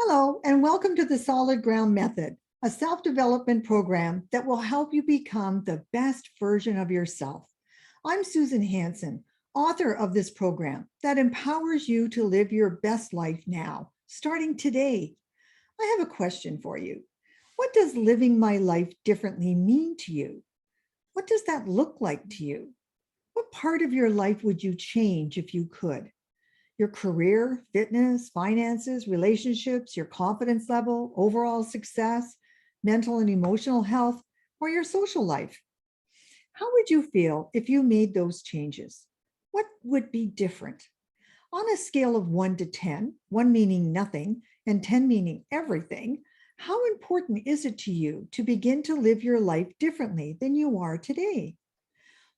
Hello, and welcome to the Solid Ground Method, a self development program that will help you become the best version of yourself. I'm Susan Hansen, author of this program that empowers you to live your best life now, starting today. I have a question for you. What does living my life differently mean to you? What does that look like to you? What part of your life would you change if you could? Your career, fitness, finances, relationships, your confidence level, overall success, mental and emotional health, or your social life. How would you feel if you made those changes? What would be different? On a scale of 1 to 10, 1 meaning nothing and 10 meaning everything, how important is it to you to begin to live your life differently than you are today?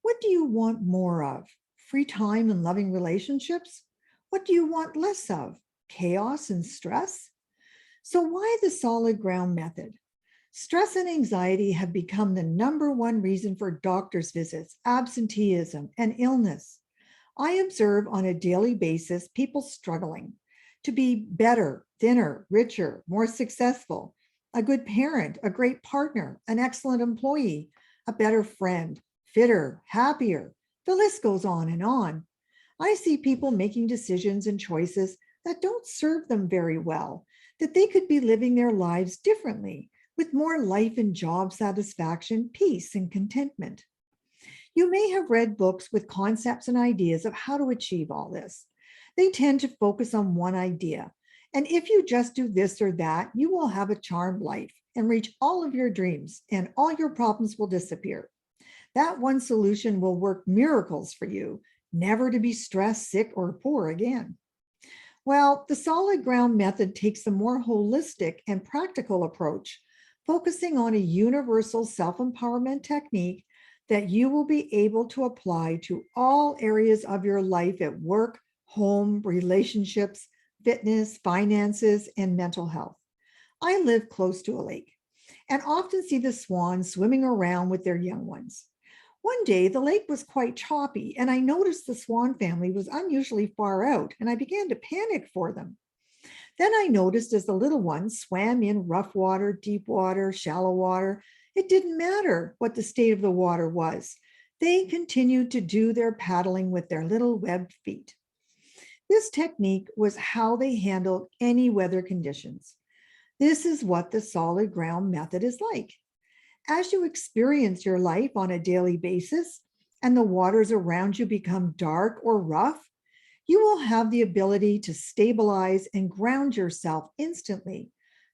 What do you want more of? Free time and loving relationships? What do you want less of? Chaos and stress? So why the solid ground method? Stress and anxiety have become the number one reason for doctor's visits, absenteeism, and illness. I observe on a daily basis people struggling to be better, thinner, richer, more successful, a good parent, a great partner, an excellent employee, a better friend, fitter, happier. The list goes on and on. I see people making decisions and choices that don't serve them very well, that they could be living their lives differently with more life and job satisfaction, peace, and contentment. You may have read books with concepts and ideas of how to achieve all this. They tend to focus on one idea. And if you just do this or that, you will have a charmed life and reach all of your dreams, and all your problems will disappear. That one solution will work miracles for you, never to be stressed, sick, or poor again. Well, the solid ground method takes a more holistic and practical approach, focusing on a universal self-empowerment technique that you will be able to apply to all areas of your life at work, home, relationships, fitness, finances, and mental health. I live close to a lake and often see the swans swimming around with their young ones. One day, the lake was quite choppy, and I noticed the swan family was unusually far out, and I began to panic for them. Then I noticed as the little ones swam in rough water, deep water, shallow water, it didn't matter what the state of the water was. They continued to do their paddling with their little webbed feet. This technique was how they handled any weather conditions. This is what the solid ground method is like. As you experience your life on a daily basis and the waters around you become dark or rough, you will have the ability to stabilize and ground yourself instantly,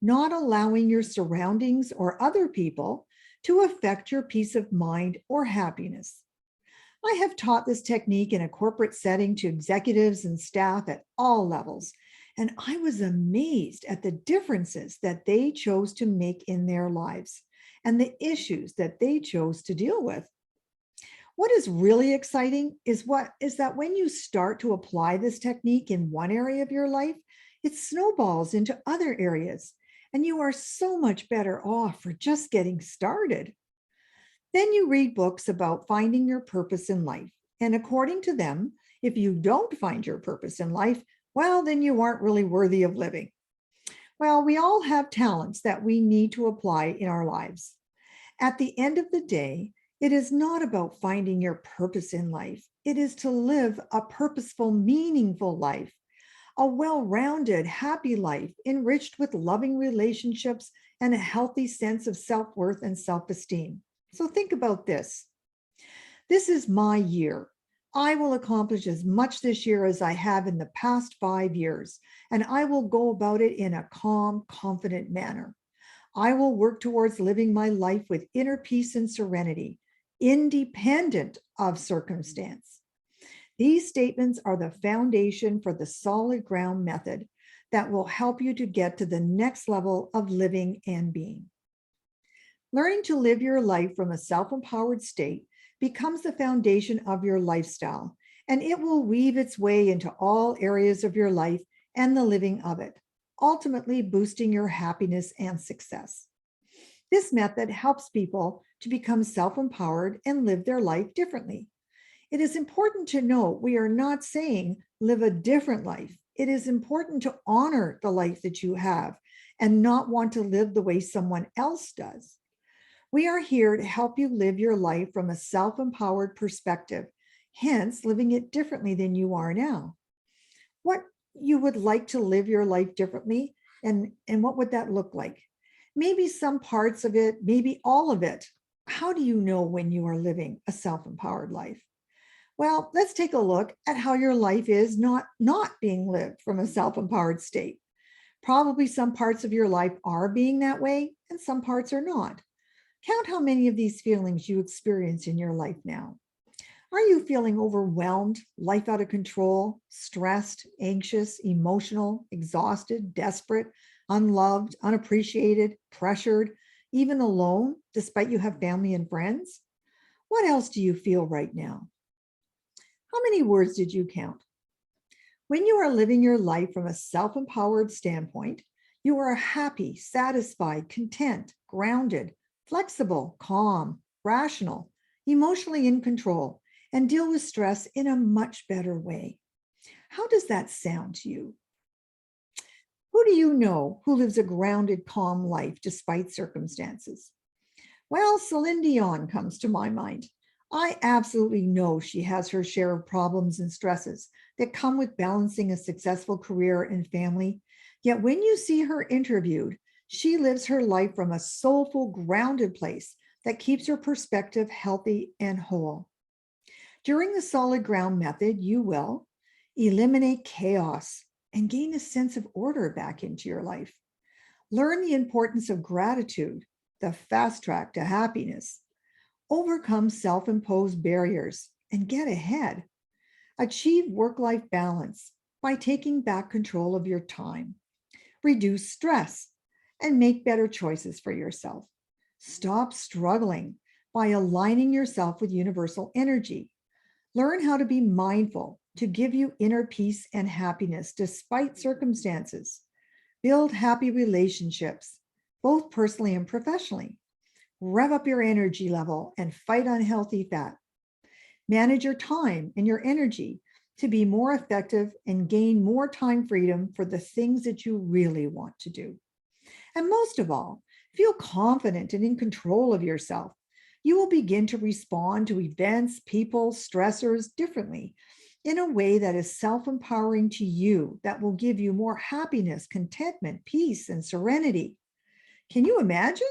not allowing your surroundings or other people to affect your peace of mind or happiness. I have taught this technique in a corporate setting to executives and staff at all levels, and I was amazed at the differences that they chose to make in their lives and the issues that they chose to deal with. What is really exciting is that when you start to apply this technique in one area of your life, it snowballs into other areas, and you are so much better off for just getting started. Then you read books about finding your purpose in life. And according to them, if you don't find your purpose in life, well, then you aren't really worthy of living. Well, we all have talents that we need to apply in our lives. At the end of the day, it is not about finding your purpose in life. It is to live a purposeful, meaningful life, a well-rounded, happy life, enriched with loving relationships and a healthy sense of self-worth and self-esteem. So think about this. This is my year. I will accomplish as much this year as I have in the past 5 years, and I will go about it in a calm, confident manner. I will work towards living my life with inner peace and serenity, independent of circumstance. These statements are the foundation for the solid ground method that will help you to get to the next level of living and being. Learning to live your life from a self-empowered state becomes the foundation of your lifestyle, and it will weave its way into all areas of your life and the living of it, ultimately boosting your happiness and success. This method helps people to become self-empowered and live their life differently. It is important to note we are not saying live a different life. it is important to honor the life that you have and not want to live the way someone else does. We are here to help you live your life from a self-empowered perspective, hence living it differently than you are now. What you would like to live your life differently, and what would that look like? Maybe some parts of it, maybe all of it. How do you know when you are living a self-empowered life? Well, let's take a look at how your life is not being lived from a self-empowered state. Probably some parts of your life are being that way and some parts are not. Count how many of these feelings you experience in your life now. Are you feeling overwhelmed, life out of control, stressed, anxious, emotional, exhausted, desperate, unloved, unappreciated, pressured, even alone, despite you have family and friends? What else do you feel right now? How many words did you count? When you are living your life from a self-empowered standpoint, you are happy, satisfied, content, grounded, flexible, calm, rational, emotionally in control, and deal with stress in a much better way. How does that sound to you? Who do you know who lives a grounded, calm life despite circumstances? Well, Celine Dion comes to my mind. I absolutely know she has her share of problems and stresses that come with balancing a successful career and family. Yet when you see her interviewed, she lives her life from a soulful, grounded place that keeps her perspective healthy and whole. During the solid ground method, you will eliminate chaos and gain a sense of order back into your life. Learn the importance of gratitude, the fast track to happiness. Overcome self-imposed barriers and get ahead. Achieve work-life balance by taking back control of your time. Reduce stress and make better choices for yourself. Stop struggling by aligning yourself with universal energy. Learn how to be mindful to give you inner peace and happiness despite circumstances. Build happy relationships, both personally and professionally. Rev up your energy level and fight unhealthy fat. Manage your time and your energy to be more effective and gain more time freedom for the things that you really want to do. And most of all, feel confident and in control of yourself. You will begin to respond to events, people, stressors differently in a way that is self-empowering to you, that will give you more happiness, contentment, peace, and serenity. Can you imagine?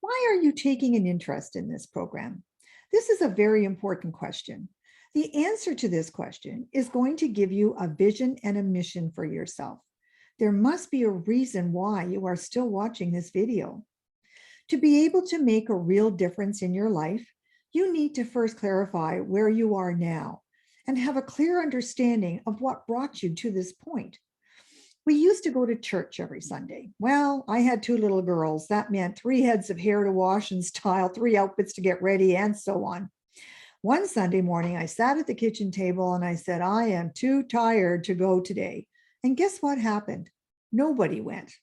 Why are you taking an interest in this program? This is a very important question. The answer to this question is going to give you a vision and a mission for yourself. There must be a reason why you are still watching this video. To be able to make a real difference in your life, you need to first clarify where you are now and have a clear understanding of what brought you to this point. We used to go to church every Sunday. Well, I had two little girls. That meant 3 heads of hair to wash and style, 3 outfits to get ready, and so on. One Sunday morning, I sat at the kitchen table and I said, I am too tired to go today. And guess what happened? Nobody went.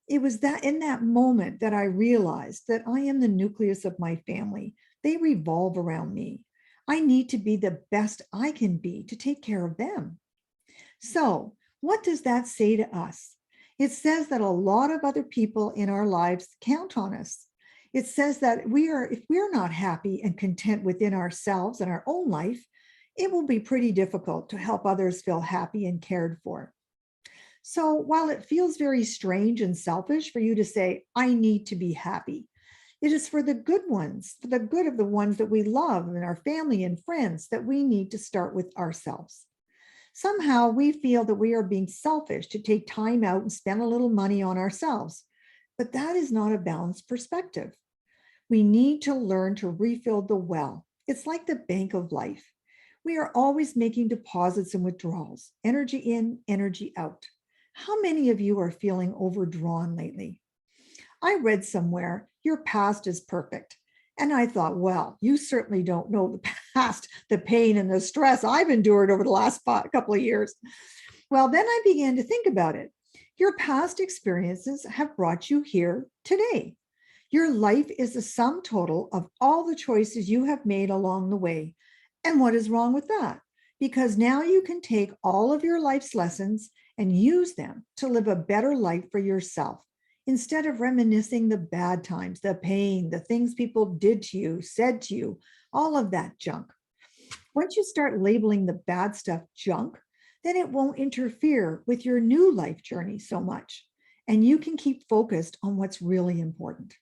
It was that in that moment that I realized that I am the nucleus of my family. They revolve around me. I need to be the best I can be to take care of them. So, what does that say to us? It says that a lot of other people in our lives count on us. It says that if we're not happy and content within ourselves and our own life, it will be pretty difficult to help others feel happy and cared for. So while it feels very strange and selfish for you to say, I need to be happy, it is for the good ones, for the good of the ones that we love and our family and friends, that we need to start with ourselves. Somehow we feel that we are being selfish to take time out and spend a little money on ourselves, but that is not a balanced perspective. We need to learn to refill the well. It's like the bank of life. We are always making deposits and withdrawals, energy in, energy out. How many of you are feeling overdrawn lately? I read somewhere, your past is perfect. And I thought, well, you certainly don't know the past, the pain and the stress I've endured over the last couple of years. Well, then I began to think about it. Your past experiences have brought you here today. Your life is the sum total of all the choices you have made along the way. And what is wrong with that? because now you can take all of your life's lessons and use them to live a better life for yourself instead of reminiscing the bad times, the pain, the things people did to you, said to you, all of that junk. Once you start labeling the bad stuff junk, then it won't interfere with your new life journey so much, and you can keep focused on what's really important.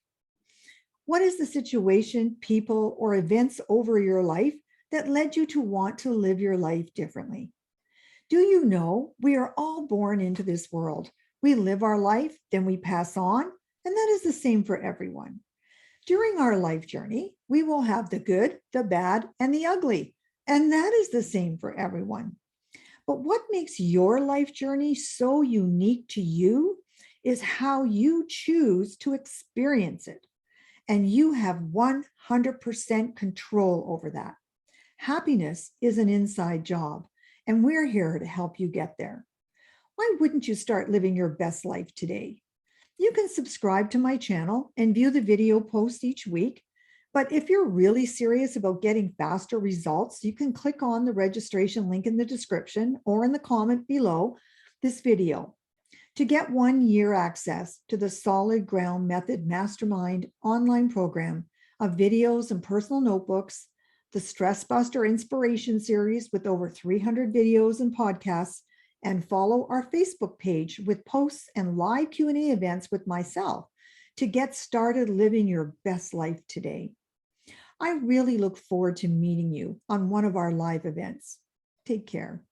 What is the situation, people, or events over your life that led you to want to live your life differently? Do you know we are all born into this world? We live our life, then we pass on, and that is the same for everyone. During our life journey, we will have the good, the bad, and the ugly, and that is the same for everyone. But what makes your life journey so unique to you is how you choose to experience it. And you have 100% control over that. Happiness is an inside job, and we're here to help you get there. Why wouldn't you start living your best life today? You can subscribe to my channel and view the video posts each week. But if you're really serious about getting faster results, you can click on the registration link in the description or in the comment below this video to get 1 year access to the Solid Ground Method Mastermind online program of videos and personal notebooks, the Stress Buster Inspiration Series with over 300 videos and podcasts, and follow our Facebook page with posts and live Q&A events with myself to get started living your best life today. I really look forward to meeting you on one of our live events. Take care.